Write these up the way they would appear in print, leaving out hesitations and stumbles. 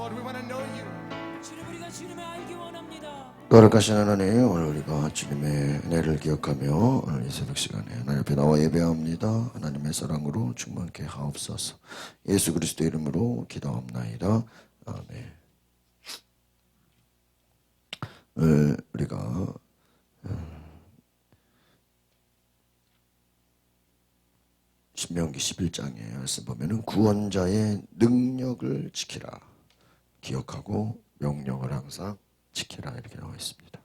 주님, 우리가 주님을 알기 원합니다. 거룩하신 하나님, 오늘 우리가 주님의 은혜를 기억하며 오늘 이 새벽 시간에 하나님 앞에 나와 예배합니다. 하나님의 사랑으로 충만케 하옵소서. 예수 그리스도 이름으로 기도합나이다. 아멘. 오늘 우리가 신명기 11장에 말씀 보면은 구원자의 능력을 지키라, 기억하고 명령을 항상 지키라, 이렇게 나와 있습니다.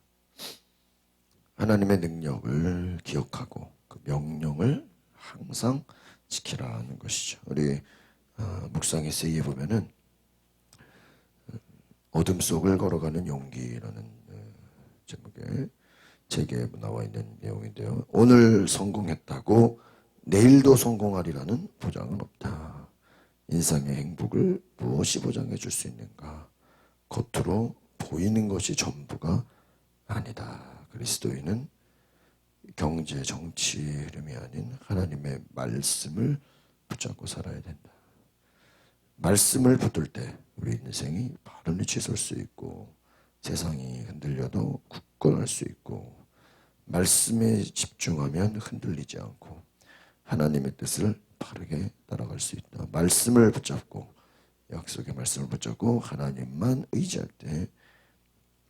하나님의 능력을 기억하고 그 명령을 항상 지키라는 것이죠. 우리 묵상 에세이에 보면은 어둠 속을 걸어가는 용기라는 제목의 책에 나와 있는 내용인데요. 오늘 성공했다고 내일도 성공하리라는 보장은 없다. 인생의 행복을 무엇이 보장해 줄 수 있는가? 겉으로 보이는 것이 전부가 아니다. 그리스도인은 경제, 정치 흐름이 아닌 하나님의 말씀을 붙잡고 살아야 된다. 말씀을 붙들 때 우리 인생이 바른 위치에 설 수 있고, 세상이 흔들려도 굳건할 수 있고, 말씀에 집중하면 흔들리지 않고 하나님의 뜻을 바르게 따라갈 수 있다. 말씀을 붙잡고, 약속의 말씀을 붙잡고 하나님만 의지할 때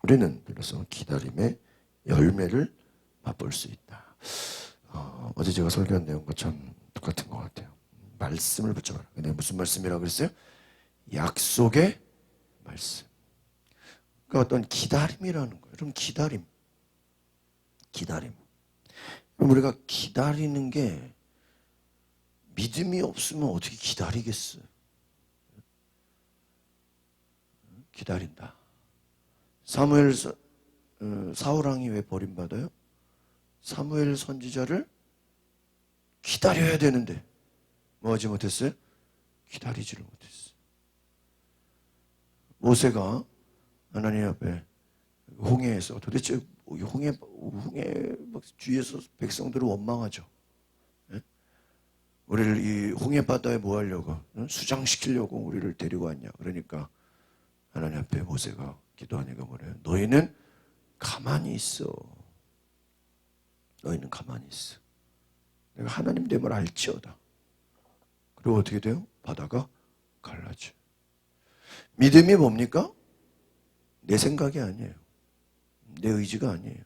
우리는 비로소 기다림의 열매를 맛볼 수 있다. 어제 제가 설교한 내용과 참 똑같은 것 같아요. 말씀을 붙잡아라. 근데 무슨 말씀이라고 그랬어요? 약속의 말씀. 그러니까 어떤 기다림이라는 거예요. 여러분, 기다림. 그럼 우리가 기다리는 게, 믿음이 없으면 어떻게 기다리겠어? 기다린다. 사울 왕이 왜 버림받아요? 사무엘 선지자를 기다려야 되는데 뭐 하지 못했어요? 기다리지를 못했어요. 모세가 하나님 앞에 홍해에서, 도대체 홍해 주위에서 백성들을 원망하죠. 우리를 이 홍해 바다에 뭐 하려고, 수장시키려고 우리를 데리고 왔냐. 그러니까 하나님 앞에 모세가 기도하니까 뭐래요? 너희는 가만히 있어. 너희는 가만히 있어. 내가 하나님 됨을 알지어다. 그리고 어떻게 돼요? 바다가 갈라져. 믿음이 뭡니까? 내 생각이 아니에요. 내 의지가 아니에요.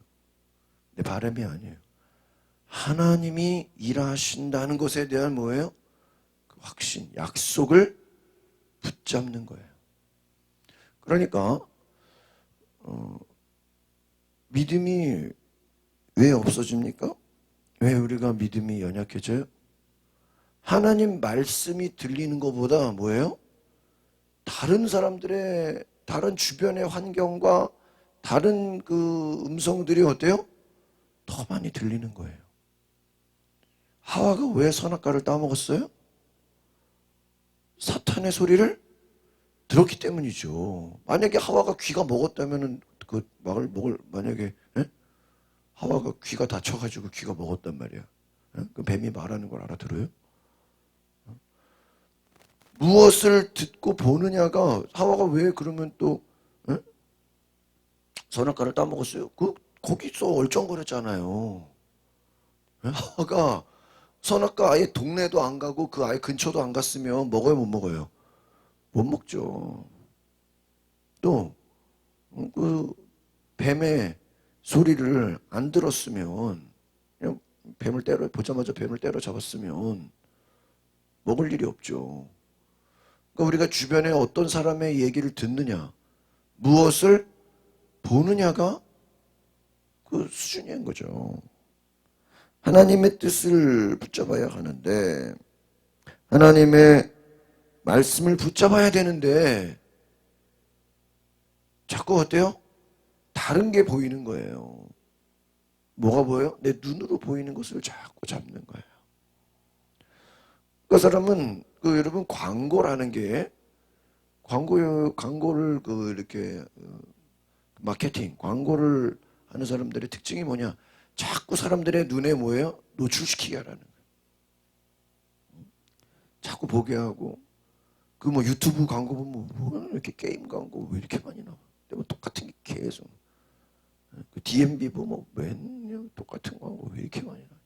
내 바람이 아니에요. 하나님이 일하신다는 것에 대한 뭐예요? 그 확신, 약속을 붙잡는 거예요. 그러니까 믿음이 왜 없어집니까? 왜 우리가 믿음이 연약해져요? 하나님 말씀이 들리는 것보다 뭐예요? 다른 사람들의, 다른 주변의 환경과 다른 그 음성들이 어때요? 더 많이 들리는 거예요. 하와가 왜 선악과를 따먹었어요? 사탄의 소리를 들었기 때문이죠. 만약에 하와가 귀가 먹었다면은 그 먹을 만약에 하와가 귀가 다쳐가지고 귀가 먹었단 말이야. 그 뱀이 말하는 걸 알아들어요? 무엇을 듣고 보느냐가, 하와가 왜 그러면 또 선악과를 따먹었어요? 거기서 얼쩡거렸잖아요. 하와가 선악과 아예 동네도 안 가고 그 아예 근처도 안 갔으면 먹어요, 못 먹어요? 못 먹죠. 또 그 뱀의 소리를 안 들었으면, 그냥 보자마자 뱀을 때려잡았으면 먹을 일이 없죠. 그러니까 우리가 주변에 어떤 사람의 얘기를 듣느냐, 무엇을 보느냐가 그 수준인 거죠. 하나님의 뜻을 붙잡아야 하는데, 하나님의 말씀을 붙잡아야 되는데 자꾸 어때요? 다른 게 보이는 거예요. 뭐가 보여요? 내 눈으로 보이는 것을 자꾸 잡는 거예요. 그 사람은 여러분, 광고라는 게, 광고를 이렇게 마케팅, 광고를 하는 사람들의 특징이 뭐냐? 자꾸 사람들의 눈에 뭐예요? 노출시키게 하라는 거예요. 자꾸 보게 하고, 그 뭐 유튜브 광고 보면 뭐 이렇게 게임 광고 왜 이렇게 많이 나와? 뭐 똑같은 게 계속. 그 DMB 보면 맨날 똑같은 광고 왜 이렇게 많이 나와?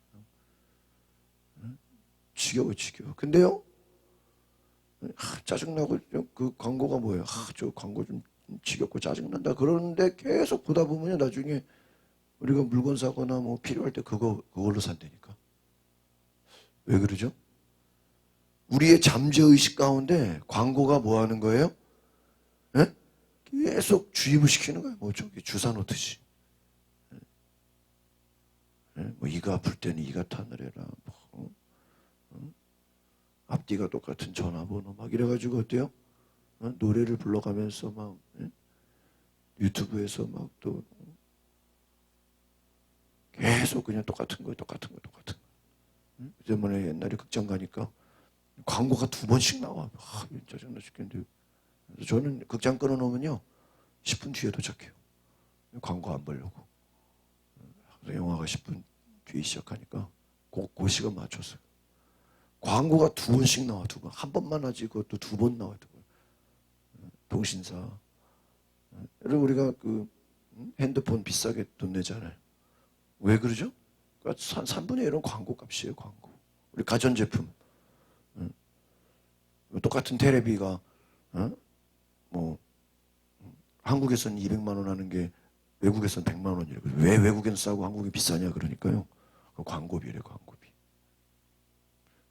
지겨워. 근데요, 짜증나고 그 광고가 뭐예요? 저 광고 좀 지겹고 짜증난다. 그러는데 계속 보다 보면 나중에 우리가 물건 사거나 뭐 필요할 때 그걸로 산다니까. 왜 그러죠? 우리의 잠재의식 가운데 광고가 뭐 하는 거예요? 예? 계속 주입을 시키는 거예요. 뭐 저기 주사 놓듯이. 예? 뭐 이가 아플 때는 이가 타느래라. 뭐, 앞뒤가 똑같은 전화번호 막 이래가지고 어때요? 노래를 불러가면서 막 유튜브에서 막 또 계속 그냥 똑같은 거. 때문에 옛날에 극장 가니까 광고가 2번씩 나와. 짜증나 죽겠는데. 그래서 저는 극장 끊어놓으면요 10분 뒤에 도착해요. 광고 안 보려고. 영화가 10분 뒤에 시작하니까 그 시간 맞춰서 광고가 2번씩 나와. 2번. 한 번만 하지 그것도 2번 나와요. 2번. 통신사. 여러분 우리가 그 핸드폰 비싸게 돈 내잖아요. 왜 그러죠? 그러니까 3분의 1은 광고 값이에요. 광고. 우리 가전제품 똑같은 테레비가 뭐 한국에서는 200만 원 하는 게 외국에서는 100만 원이래요. 왜 외국엔 싸고 한국이 비싸냐 그러니까요. 광고비래. 광고비.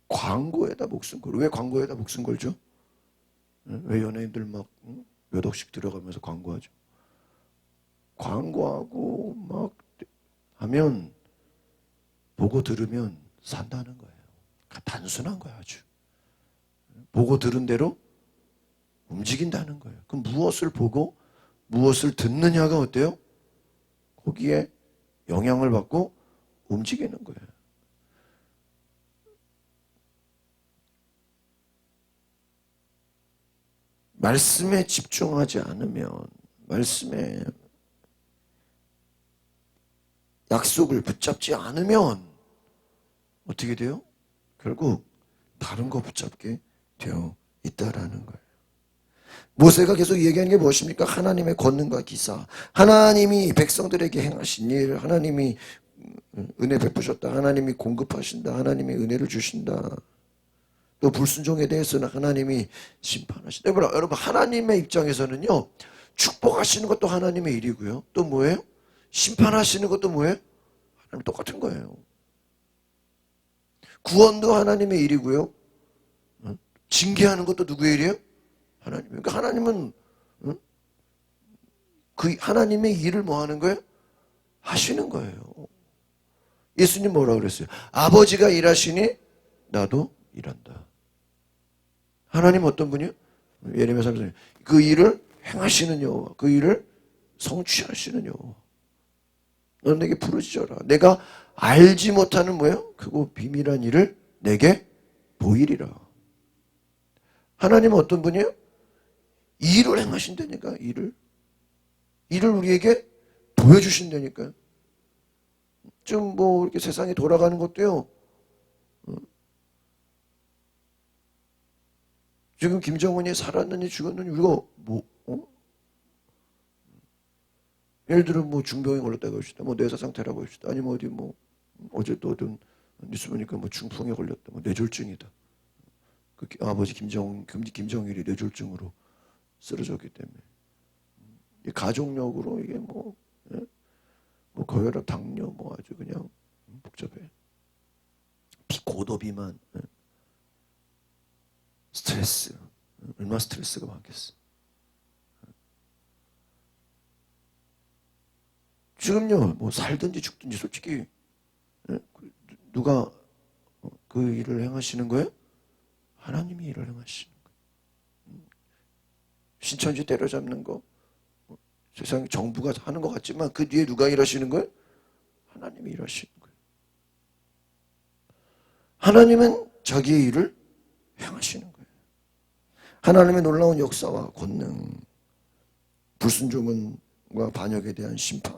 광고에다 목숨 걸. 왜 광고에다 목숨 걸죠? 왜 연예인들 막 몇 억씩 들어가면서 광고하죠? 광고하고 막 하면 보고 들으면 산다는 거예요. 단순한 거야 아주. 보고 들은 대로 움직인다는 거예요. 그럼 무엇을 보고 무엇을 듣느냐가 어때요? 거기에 영향을 받고 움직이는 거예요. 말씀에 집중하지 않으면, 말씀에 약속을 붙잡지 않으면 어떻게 돼요? 결국 다른 거 붙잡게 되어 있다라는 거예요. 모세가 계속 얘기하는 게 무엇입니까? 하나님의 권능과 기사, 하나님이 백성들에게 행하신 일, 하나님이 은혜 베푸셨다, 하나님이 공급하신다, 하나님이 은혜를 주신다. 또 불순종에 대해서는 하나님이 심판하신다. 여러분 하나님의 입장에서는요, 축복하시는 것도 하나님의 일이고요, 또 뭐예요? 심판하시는 것도 뭐예요? 하나님 똑같은 거예요. 구원도 하나님의 일이고요, 징계하는 것도 누구의 일이에요? 하나님. 그러니까 하나님은 그 하나님의 일을 뭐 하는 거예요? 하시는 거예요. 예수님 뭐라고 그랬어요? 아버지가 일하시니 나도 일한다. 하나님 어떤 분이요? 예레미야 3장 그 일을 행하시는 여호와, 그 일을 성취하시는 여호와. 너는 내게 부르짖어라. 내가 알지 못하는 뭐예요? 크고 비밀한 일을 내게 보이리라. 하나님은 어떤 분이에요? 일을 행하신다니까. 일을 우리에게 보여주신다니까요. 좀 뭐 이렇게 세상이 돌아가는 것도요, 지금 김정은이 살았느니 죽었느니 우리가 뭐 예를 들어 뭐 중병에 걸렸다고 합시다. 뭐 뇌사 상태라고 합시다. 아니면 어디 뭐 어제 또 어떤 뉴스 보니까 뭐 중풍에 걸렸다. 뭐 뇌졸중이다. 그 아버지 김정일이 뇌졸중으로 쓰러졌기 때문에 이 가족력으로 이게 뭐 고혈압, 당뇨 뭐 아주 그냥 복잡해. 고도비만, 스트레스, 얼마나 스트레스가 많겠어. 지금요 뭐 살든지 죽든지 솔직히 누가 그 일을 행하시는 거예요? 하나님이 일을 행하시는 거예요. 신천지 때려잡는 거 세상 정부가 하는 것 같지만 그 뒤에 누가 일하시는 거예요? 하나님이 일하시는 거예요. 하나님은 자기의 일을 행하시는 거예요. 하나님의 놀라운 역사와 권능, 불순종과 반역에 대한 심판.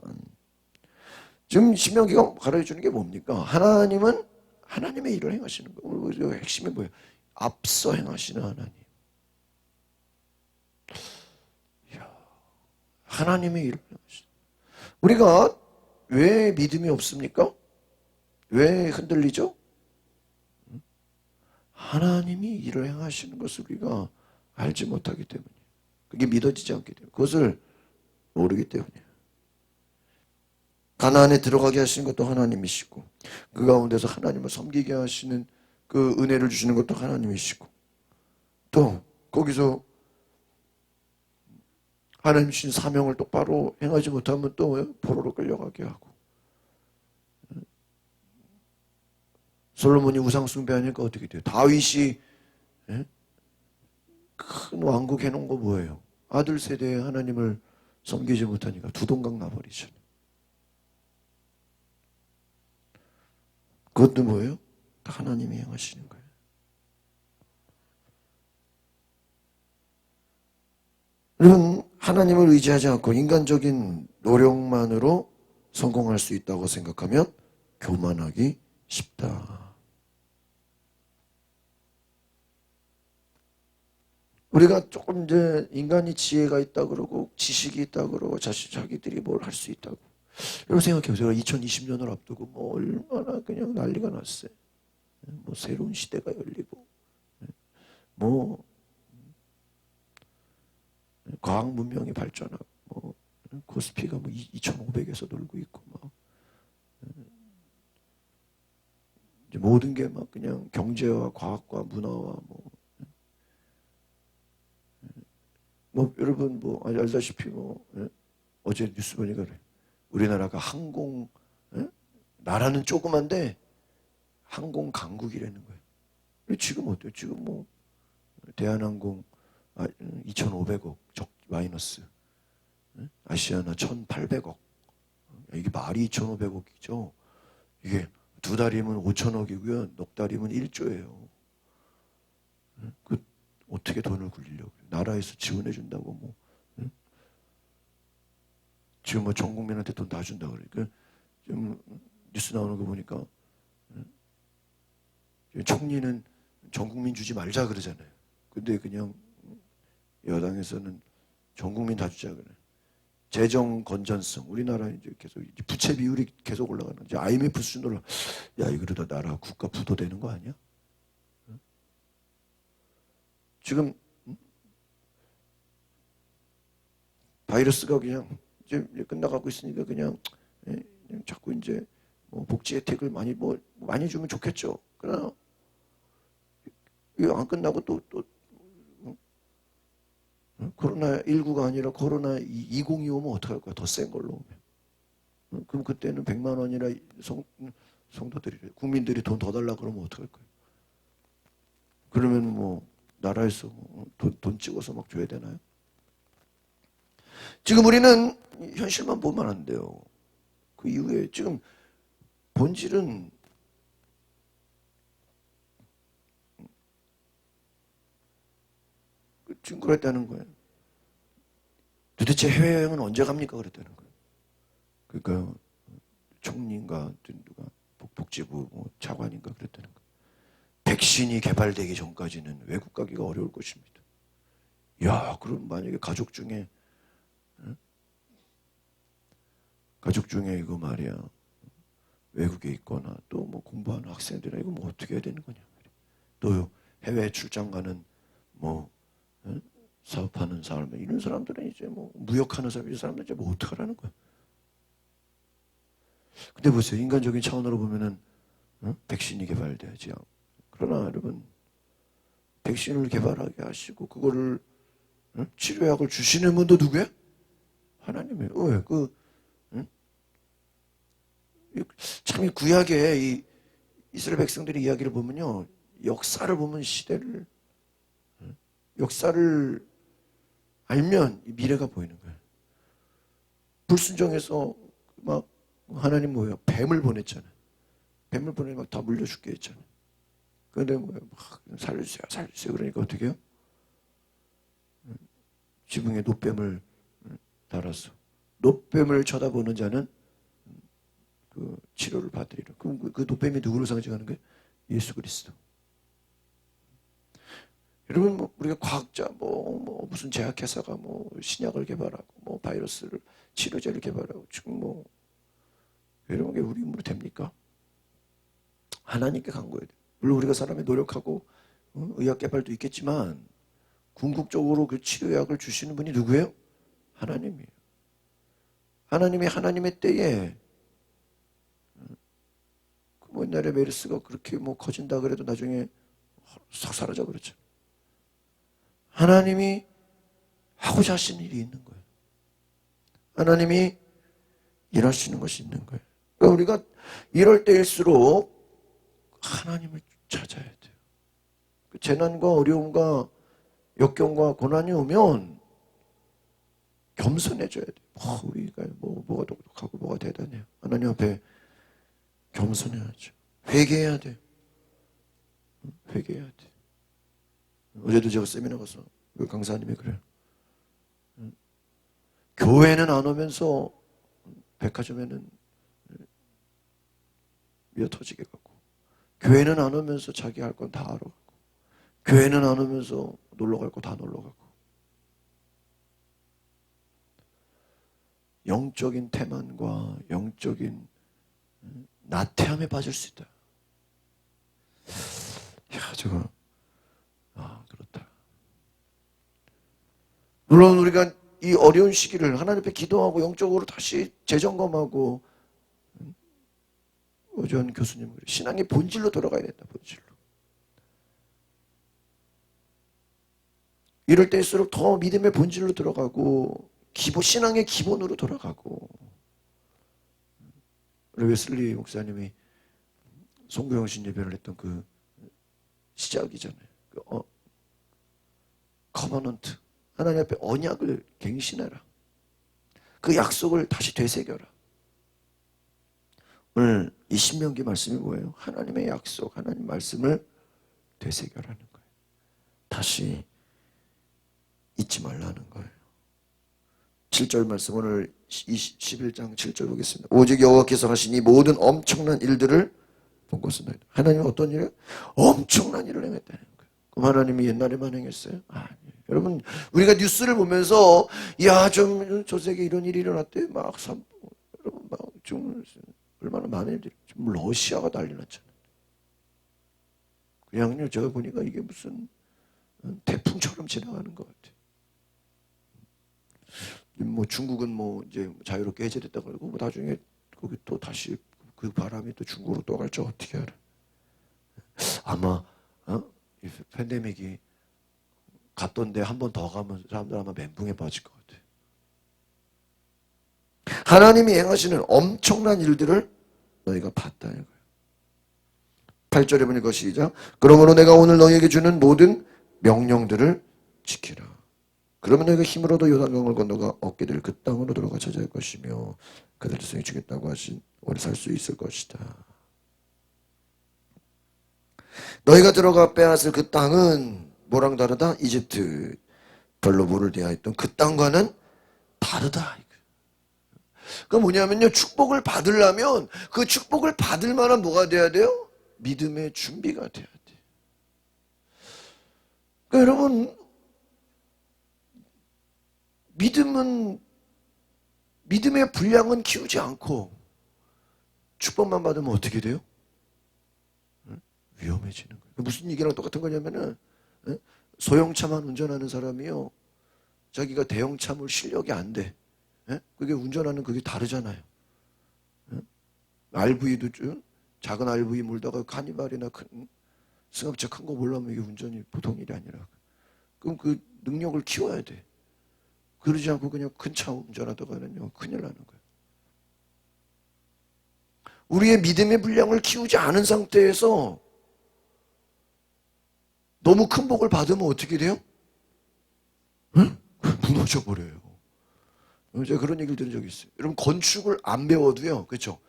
지금 신명기가 가르쳐주는 게 뭡니까? 하나님은 하나님의 일을 행하시는 거예요. 핵심이 뭐예요? 앞서 행하시는 하나님. 하나님의 일을 행하시는. 우리가 왜 믿음이 없습니까? 왜 흔들리죠? 하나님이 일을 행하시는 것을 우리가 알지 못하기 때문이에요. 그게 믿어지지 않기 때문에, 그것을 모르기 때문이에요. 가나안에 들어가게 하시는 것도 하나님이시고, 그 가운데서 하나님을 섬기게 하시는 그 은혜를 주시는 것도 하나님이시고, 또 거기서 하나님 주신 사명을 똑바로 행하지 못하면 또 포로로 끌려가게 하고, 솔로몬이 우상 숭배하니까 어떻게 돼요? 다윗이 큰 왕국 해놓은 거 뭐예요? 아들 세대에 하나님을 섬기지 못하니까 두동강 나버리잖아요. 그것도 뭐예요? 다 하나님이 행하시는 거예요. 여러분, 하나님을 의지하지 않고 인간적인 노력만으로 성공할 수 있다고 생각하면 교만하기 쉽다. 우리가 조금 이제 인간이 지혜가 있다 그러고 지식이 있다 그러고 자기들이 뭘 할 수 있다고. 여러분 생각해보세요. 2020년을 앞두고 뭐 얼마나 그냥 난리가 났어요. 뭐 새로운 시대가 열리고, 뭐 과학 문명이 발전하고, 뭐 코스피가 뭐 2,500에서 돌고 있고, 막 이제 모든 게 막 그냥 경제와 과학과 문화와 뭐 여러분 뭐 알다시피 뭐 어제 뉴스 보니까 그래. 우리나라가 항공 나라는 조그만데 항공 강국이라는 거예요. 지금 어때요? 지금 뭐 대한항공 2,500억 적 마이너스, 아시아나 1,800억. 이게 말이 2,500억이죠. 이게 두 달이면 5천억이고요. 넉 달이면 1조예요. 그 어떻게 돈을 굴리려고 그래요? 나라에서 지원해 준다고 뭐 지금 뭐 전 국민한테 돈 다 준다고 그러니까 지금 뉴스 나오는 거 보니까 총리는 전 국민 주지 말자 그러잖아요. 근데 그냥 여당에서는 전 국민 다 주자 그래. 재정 건전성, 우리나라 이제 계속 부채 비율이 계속 올라가는. 이제 IMF 수준으로 야 이거 그러다 나라 국가 부도 되는 거 아니야? 지금 바이러스가 그냥 이제 끝나가고 있으니까 그냥 자꾸 이제 뭐 복지 혜택을 많이 주면 좋겠죠. 그러나 이거 안 끝나고 또 코로나19가 아니라 코로나2025 오면 어떡할 거야? 더 센 걸로 오면. 그럼 그때는 100만 원이나 성도들이 국민들이 돈 더 달라 그러면 어떡할 거예요? 그러면 뭐 나라에서 돈 찍어서 막 줘야 되나요? 지금 우리는 현실만 보면 안 돼요. 그 이후에 지금 본질은 지금 그랬다는 거예요. 도대체 해외여행은 언제 갑니까? 그랬다는 거예요. 그러니까 총리인가 누가 복지부 차관인가 그랬다는 거예요. 백신이 개발되기 전까지는 외국 가기가 어려울 것입니다. 야, 그럼 만약에 가족 중에 이거 말이야 외국에 있거나 또 뭐 공부하는 학생들이나 이거 뭐 어떻게 해야 되는 거냐. 또 해외 출장 가는 뭐 사업하는 사람 이런 사람들은 이제 뭐 무역하는 사람 이 사람들 이제 뭐 어떡하라는 거야. 근데 보세요. 인간적인 차원으로 보면은 백신이 개발돼야지. 그러나 여러분 백신을 개발하게 하시고 그거를 치료약을 주시는 분도 누구야? 하나님이에요. 왜? 참 구약의 이 이스라엘 백성들의 이야기를 보면요. 역사를 보면 역사를 알면 미래가 보이는 거예요. 불순종해서 막 하나님 뭐예요? 뱀을 보냈잖아요. 뱀을 보내면 다 물려 죽게 했잖아요. 그런데 뭐예요? 막 살려주세요. 그러니까 어떻게 해요? 지붕에 노뱀을 달았어. 노뱀을 쳐다보는 자는 그 치료를 받으리라. 그럼 그 노뱀이 누구를 상징하는 거예요? 예수 그리스도. 여러분, 뭐 우리가 과학자, 무슨 제약회사가 신약을 개발하고, 바이러스를, 치료제를 개발하고, 지금 이런 게 우리 힘으로 됩니까? 하나님께 간거예요. 물론 우리가 사람이 노력하고, 의학 개발도 있겠지만, 궁극적으로 그 치료약을 주시는 분이 누구예요? 하나님이에요. 하나님이 하나님의 때에, 옛날에 메르스가 그렇게 커진다 그래도 나중에 싹 사라져 버렸죠. 하나님이 하고자 하시는 일이 있는 거예요. 하나님이 일하시는 것이 있는 거예요. 그러니까 우리가 이럴 때일수록 하나님을 찾아야 돼요. 재난과 어려움과 역경과 고난이 오면 겸손해져야 돼요. 우리가 뭐가 똑똑하고 뭐가 대단해요. 하나님 앞에 겸손해야죠. 회개해야 돼요. 회개해야 돼. 어제도 제가 세미나 가서 그 강사님이 그래요. 교회는 안 오면서 백화점에는 미어 터지게 가고, 교회는 안 오면서 자기 할 건 다 하러 가고, 교회는 안 오면서 놀러 갈 거 다 놀러 가고. 영적인 태만과 영적인 나태함에 빠질 수 있다. 제가 그렇다. 물론 우리가 이 어려운 시기를 하나님 앞에 기도하고 영적으로 다시 재점검하고, 오전 교수님 신앙의 본질로 돌아가야 된다. 본질로. 이럴 때일수록 더 믿음의 본질로 들어가고 신앙의 기본으로 돌아가고. 웨슬리 목사님이 송구영신 예배를 했던 그 시작이잖아요. 커버넌트, 하나님 앞에 언약을 갱신하라. 그 약속을 다시 되새겨라. 오늘 이 신명기 말씀이 뭐예요? 하나님의 약속, 하나님 말씀을 되새겨라는 거예요. 다시 잊지 말라는 거예요. 7절 말씀, 오늘 11장 7절 보겠습니다. 오직 여호와께서 하신 이 모든 엄청난 일들을 본 것은 너희다. 하나님은 어떤 일이에요? 엄청난 일을 행했다는 거예요. 그럼 하나님이 옛날에만 행했어요? 아니에요. 여러분, 우리가 뉴스를 보면서 저 세계에 이런 일이 일어났대. 여러분 좀 얼마나 많은 일들이, 지금 러시아가 난리 났잖아요. 그냥요, 제가 보니까 이게 무슨 태풍처럼 지나가는 것 같아요. 중국은 이제 자유롭게 해제됐다 그러고, 나중에 거기 또 다시 그 바람이 또 중국으로 또 갈지 어떻게 알아? 아마 이 팬데믹이 갔던데 한 번 더 가면 사람들 아마 멘붕에 빠질 것 같아요. 하나님이 행하시는 엄청난 일들을 너희가 봤다는 거예요. 8절에 보니 것이 시작. 그러므로 내가 오늘 너희에게 주는 모든 명령들을 지키라. 그러면 너희가 힘으로도 요단강을 건너가 얻게 될 그 땅으로 들어가 차지할 것이며 그들 자손이 주겠다고 하신 오래 살 수 있을 것이다. 너희가 들어가 빼앗을 그 땅은 뭐랑 다르다? 이집트 별로 물을 대하였던 그 땅과는 다르다. 그러니까 뭐냐면요, 축복을 받으려면 그 축복을 받을 만한 뭐가 돼야 돼요? 믿음의 준비가 돼야 돼. 그러니까 여러분, 믿음의 분량은 키우지 않고 축복만 받으면 어떻게 돼요? 위험해지는 거예요. 무슨 얘기랑 똑같은 거냐면은, 소형차만 운전하는 사람이요, 자기가 대형차 실력이 안 돼. 그게 운전하는 그게 다르잖아요. RV도 작은 RV 몰다가 카니발이나 승합차 큰 거 몰라면 이게 운전이 보통 일이 아니라. 그럼 그 능력을 키워야 돼. 그러지 않고 그냥 큰 차 운전하다가는요, 큰일 나는 거예요. 우리의 믿음의 분량을 키우지 않은 상태에서 너무 큰 복을 받으면 어떻게 돼요? 무너져 버려요. 제가 그런 얘기를 들은 적이 있어요. 여러분, 건축을 안 배워도요, 그렇죠?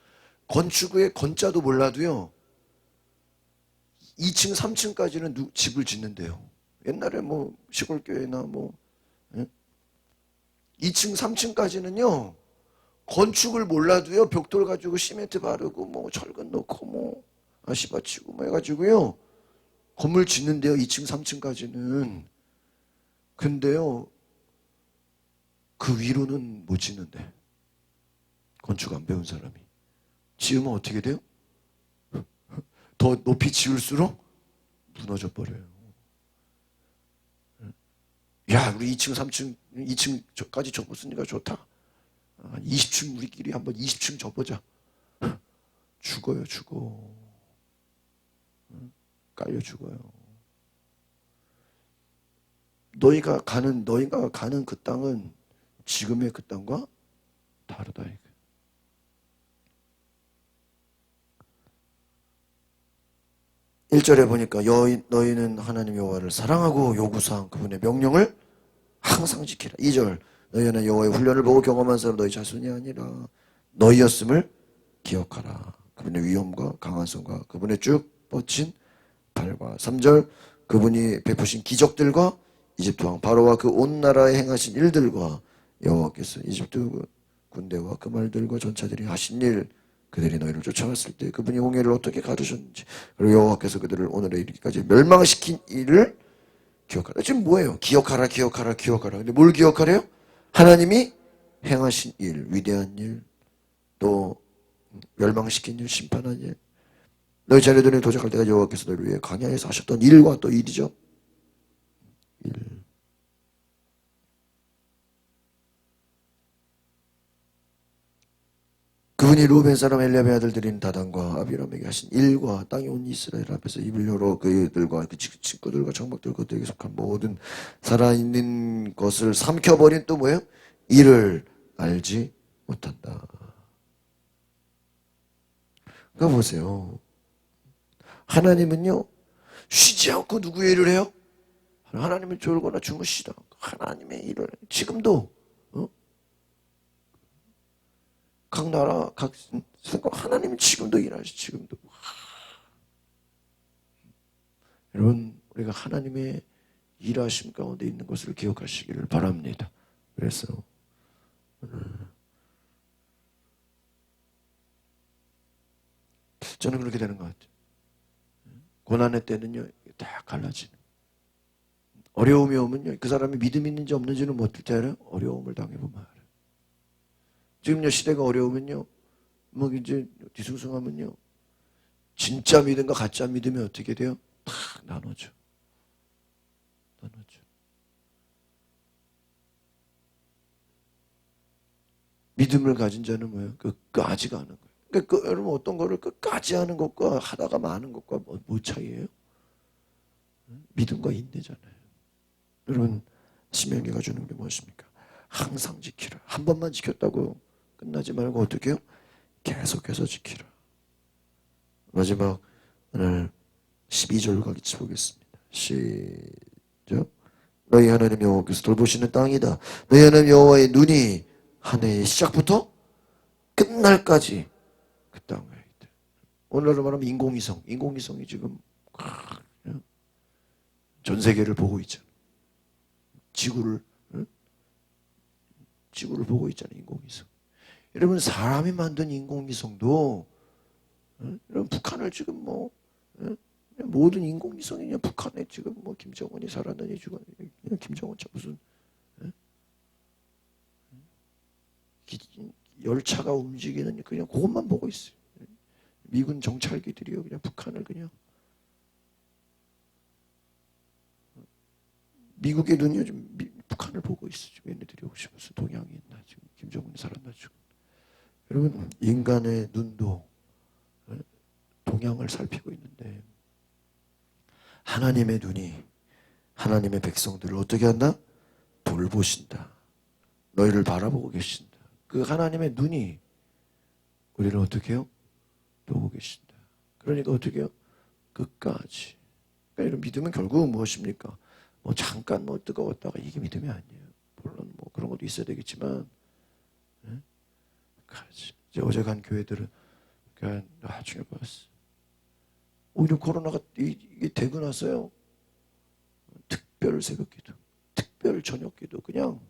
건축의 건자도 몰라도요, 2층, 3층까지는 집을 짓는데요. 옛날에 시골교회나 2층, 3층까지는요, 건축을 몰라도요, 벽돌 가지고 시멘트 바르고, 철근 넣고, 아시바 치고, 해가지고요, 건물 짓는데요. 2층, 3층까지는. 근데요, 그 위로는 못 짓는데. 건축 안 배운 사람이. 지으면 어떻게 돼요? 더 높이 지을수록 무너져 버려요. 야, 우리 2층, 3층, 2층까지 접었으니까 좋다. 20층 우리끼리 한번 20층 접보자. 죽어요, 죽어. 깔려 죽어요. 너희가 가는 그 땅은 지금의 그 땅과 다르다 이거. 일절에 보니까 너희는 하나님 여호와를 사랑하고 요구사항 그분의 명령을 항상 지키라. 2절 너희는 여호와의 훈련을 보고 경험한 사람 너희 자손이 아니라 너희였음을 기억하라. 그분의 위엄과 강한 손과 그분의 쭉 뻗친 발과 3절 그분이 베푸신 기적들과 이집트 왕 바로와 그 온 나라에 행하신 일들과 여호와께서 이집트 군대와 그 말들과 전차들이 하신 일 그들이 너희를 쫓아갔을 때 그분이 홍해를 어떻게 가두셨는지 그리고 여호와께서 그들을 오늘에 이르기까지 멸망시킨 일을 기억하라. 지금 뭐예요? 기억하라. 근데 뭘 기억하래요? 하나님이 행하신 일, 위대한 일, 또 멸망시킨 일, 심판한 일. 너희 자녀들에 도착할 때까지 여호와께서 너희를 위해 광야에서 하셨던 일과 또 일이죠. 일. 그분이 루벤 사람 엘리압의 아들들인 다단과 아비람에게 하신 일과 땅에 온 이스라엘 앞에서 입을 열어 그들과 그 친구들과 장막들 그들에게 속한 모든 살아있는 것을 삼켜버린 또 뭐예요? 이를 알지 못한다. 그러니까 보세요. 하나님은요 쉬지 않고 누구의 일을 해요? 하나님은 졸거나 주무시다. 하나님의 일을 지금도 각 나라 각 생각 하나님은 지금도 일하시 지금도. 여러분 우리가 하나님의 일하심 가운데 있는 것을 기억하시기를 바랍니다. 그래서 저는 그렇게 되는 것 같아요. 고난의 때는요 딱 갈라지는. 어려움이 오면요 그 사람이 믿음 있는지 없는지는 뭐 어떨 때 알아요? 어려움을 당해보면 알아요. 지금요 시대가 어려우면요 뭐 이제 뒤숭숭하면요 진짜 믿음과 가짜 믿음이 어떻게 돼요? 탁 나눠져. 믿음을 가진 자는 뭐예요? 끝까지 가는 거예요. 그러니까 여러분 어떤 거를 끝까지 하는 것과 하다가 마는 것과 뭐 차이예요? 믿음과 인내잖아요. 여러분 신명기가 주는 게 무엇입니까? 항상 지키라. 한 번만 지켰다고 끝나지 말고 어떻게 해요? 계속해서 지키라. 마지막 오늘 12절과 같이 보겠습니다. 시작. 너희 하나님 여호와께서 돌보시는 땅이다. 너희 하나님 여호와의 눈이 한 해의 시작부터 끝날까지 그 땅에 있다. 오늘날로 말하면 인공위성이 지금 전 세계를 보고 있잖아. 지구를 보고 있잖아요. 인공위성. 여러분 사람이 만든 인공위성도 여러분 북한을 지금 뭐 모든 인공위성이냐 북한에 지금 뭐 김정은이 살았느니 지금 김정은 참 무슨 열차가 움직이는 그냥 그것만 보고 있어요. 미군 정찰기들이요 그냥 북한을 그냥 미국의 눈이 요즘 북한을 보고 있어. 지금 얘네들이 혹시 무슨 동향이 있나 지금 김정은이 살았나 지금. 여러분 인간의 눈도 동향을 살피고 있는데 하나님의 눈이 하나님의 백성들을 어떻게 한다? 돌보신다. 너희를 바라보고 계신다. 그 하나님의 눈이 우리를 어떻게 해요? 보고 계신다. 그러니까 어떻게 해요? 끝까지. 그러니까 이런 믿음은 결국은 무엇입니까? 뭐 잠깐 뭐 뜨거웠다가 이게 믿음이 아니에요. 물론 뭐 그런 것도 있어야 되겠지만, 이제 어제 간 교회들은 그러니까 나중에 봤어. 오히려 코로나가 이게 되고 나서요. 특별 새벽기도, 특별 저녁기도 그냥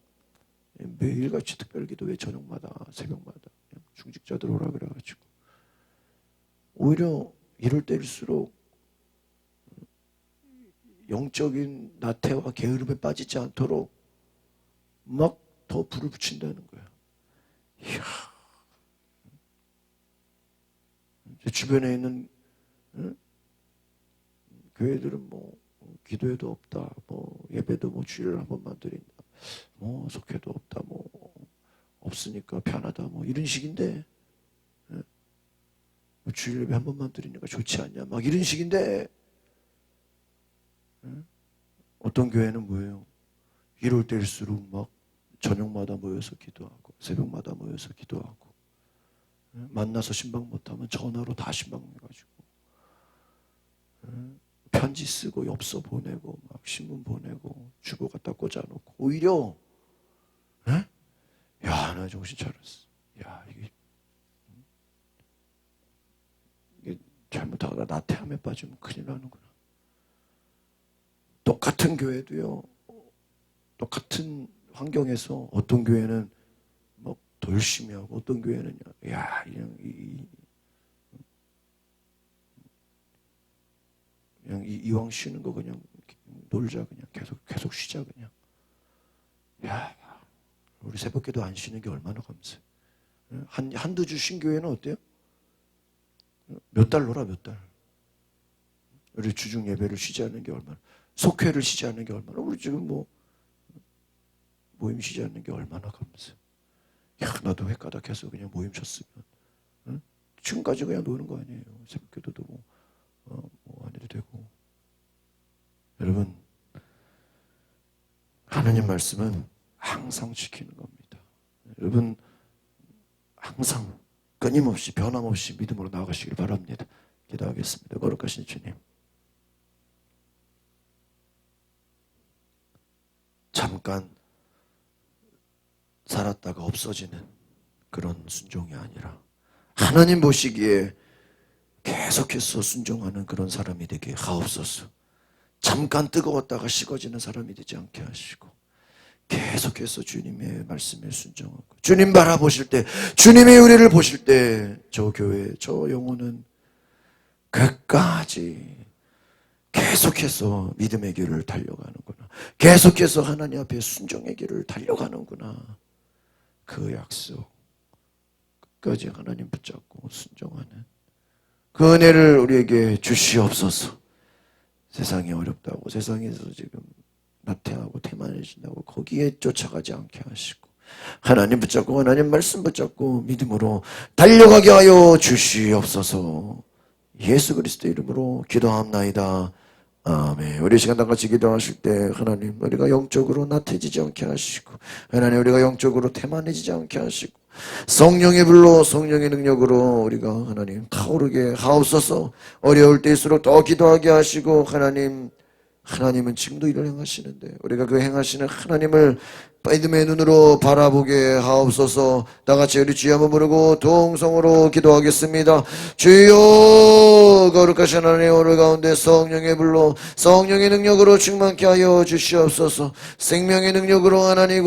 매일같이 특별기도회 저녁마다 새벽마다 그냥 중직자들 오라 그래가지고 오히려 이럴 때일수록 영적인 나태와 게으름에 빠지지 않도록 막 더 불을 붙인다는 거야. 이야. 제 주변에 있는 교회들은 뭐 기도회도 없다, 뭐 예배도 뭐 주일을 한 번만 드린다, 뭐 속회도 없다, 뭐 없으니까 편하다, 뭐 이런 식인데, 뭐 주일 예배 한 번만 드리니까 좋지 않냐, 막 이런 식인데, 어떤 교회는 뭐예요? 이럴 때일수록 막 저녁마다 모여서 기도하고 새벽마다 모여서 기도하고, 만나서 신방 못하면 전화로 다 신방해가지고 편지 쓰고 엽서 보내고 막 신문 보내고 주고 갖다 꽂아놓고, 오히려 야, 나 정신 차렸어. 야, 이게 잘못하다가 나태함에 빠지면 큰일 나는구나. 똑같은 교회도요, 똑같은 환경에서 어떤 교회는 막 더 열심히 하고, 어떤 교회는 야, 그냥 이왕 쉬는 거 그냥 놀자, 그냥 계속 쉬자, 그냥. 야, 우리 새벽기도 안 쉬는 게 얼마나 감사해. 한두 주 쉰 교회는 어때요? 몇 달 놀아, 몇 달. 우리 주중 예배를 쉬지 않는 게 얼마나, 속회를 쉬지 않는 게 얼마나, 우리 지금 뭐 모임 쉬지 않는 게 얼마나 감사해. 야, 나도 횟가닥해서 그냥 모임 쉬었으면, 지금까지 그냥 노는 거 아니에요. 새벽기도도 뭐 안 해도 되고. 여러분, 하나님 말씀은 항상 지키는 겁니다. 여러분, 항상 끊임없이 변함없이 믿음으로 나아가시길 바랍니다. 기도하겠습니다. 거룩하신 주님, 잠깐 살았다가 없어지는 그런 순종이 아니라 하나님 보시기에 계속해서 순종하는 그런 사람이 되게 하옵소서. 잠깐 뜨거웠다가 식어지는 사람이 되지 않게 하시고, 계속해서 주님의 말씀에 순종하고, 주님 바라보실 때, 주님이 우리를 보실 때 저 교회, 저 영혼은 끝까지 계속해서 믿음의 길을 달려가는구나, 계속해서 하나님 앞에 순종의 길을 달려가는구나, 그 약속 끝까지 하나님 붙잡고 순종하는 그 은혜를 우리에게 주시옵소서. 세상이 어렵다고, 세상에서 지금 나태하고 태만해진다고 거기에 쫓아가지 않게 하시고, 하나님 붙잡고 하나님 말씀 붙잡고 믿음으로 달려가게 하여 주시옵소서. 예수 그리스도 이름으로 기도합나이다. 아멘. 우리 시간 다 같이 기도하실 때 하나님, 우리가 영적으로 나태해지지 않게 하시고, 하나님 우리가 영적으로 태만해지지 않게 하시고, 성령의 불로 성령의 능력으로 우리가 하나님 타오르게 하옵소서. 어려울 때일수록 더 기도하게 하시고, 하나님은 지금도 일을 행하시는데 우리가 그 행하시는 하나님을 믿음의 눈으로 바라보게 하옵소서. 다같이 우리 주여 한번 부르고 동성으로 기도하겠습니다. 주여, 거룩하신 하나님, 오늘 가운데 성령의 불로 성령의 능력으로 충만케 하여 주시옵소서. 생명의 능력으로 하나님